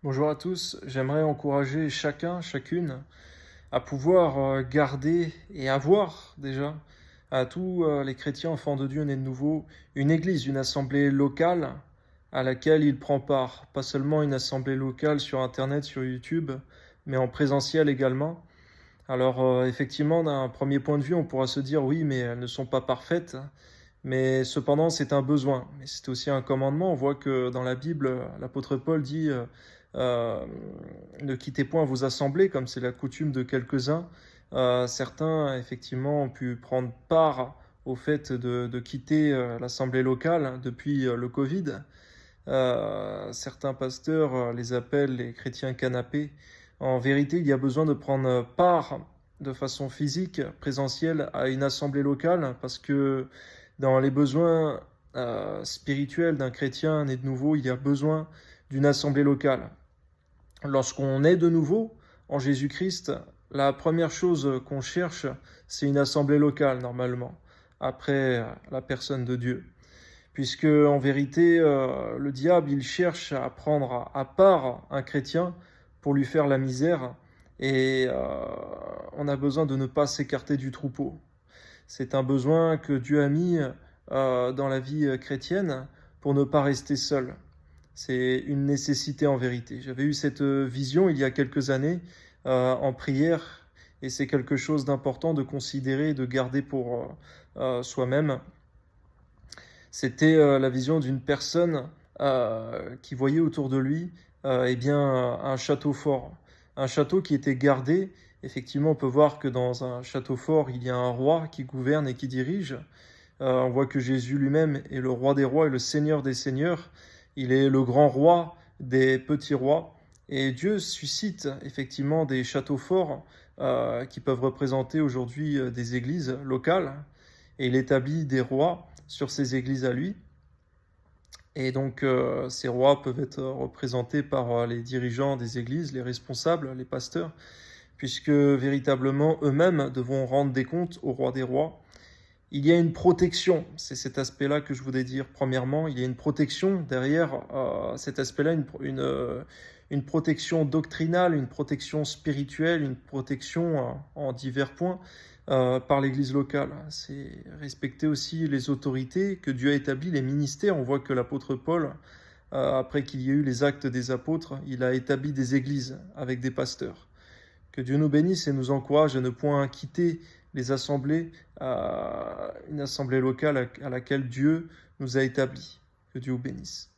Bonjour à tous, j'aimerais encourager chacun, chacune à pouvoir garder et avoir déjà à tous les chrétiens enfants de Dieu nés de nouveau une église, une assemblée locale à laquelle ils prennent part. Pas seulement une assemblée locale sur Internet, sur YouTube, mais en présentiel également. Alors effectivement, d'un premier point de vue, on pourra se dire oui, mais elles ne sont pas parfaites. Mais cependant, c'est un besoin. Mais c'est aussi un commandement. On voit que dans la Bible, l'apôtre Paul dit euh, ne quittez point vos assemblées, comme c'est la coutume de quelques-uns. Certains, effectivement, ont pu prendre part au fait de quitter l'assemblée locale depuis le Covid. Certains pasteurs les appellent les chrétiens canapés. En vérité, il y a besoin de prendre part de façon physique, présentielle, à une assemblée locale, parce que dans les besoins spirituels d'un chrétien né de nouveau, il y a besoin d'une assemblée locale. Lorsqu'on est de nouveau en Jésus-Christ, la première chose qu'on cherche, c'est une assemblée locale, normalement, après la personne de Dieu. Puisque, en vérité, le diable, il cherche à prendre à part un chrétien pour lui faire la misère, et on a besoin de ne pas s'écarter du troupeau. C'est un besoin que Dieu a mis dans la vie chrétienne pour ne pas rester seul. C'est une nécessité en vérité. J'avais eu cette vision il y a quelques années en prière, et c'est quelque chose d'important de considérer, de garder pour soi-même. C'était la vision d'une personne qui voyait autour de lui eh bien, un château fort. Un château qui était gardé. Effectivement, on peut voir que dans un château fort, il y a un roi qui gouverne et qui dirige. On voit que Jésus lui-même est le roi des rois et le seigneur des seigneurs. Il est le grand roi des petits rois. Et Dieu suscite effectivement des châteaux forts qui peuvent représenter aujourd'hui des églises locales. Et il établit des rois sur ces églises à lui. Et donc ces rois peuvent être représentés par les dirigeants des églises, les responsables, les pasteurs, puisque véritablement eux-mêmes devront rendre des comptes au roi des rois. Il y a une protection, c'est cet aspect-là que je voulais dire premièrement, il y a une protection derrière cet aspect-là, une protection doctrinale, une protection spirituelle, une protection en divers points par l'Église locale. C'est respecter aussi les autorités que Dieu a établies, les ministères. On voit que l'apôtre Paul, après qu'il y ait eu les actes des apôtres, il a établi des églises avec des pasteurs. Que Dieu nous bénisse et nous encourage à ne point quitter les assemblées, une assemblée locale à laquelle Dieu nous a établis. Que Dieu vous bénisse.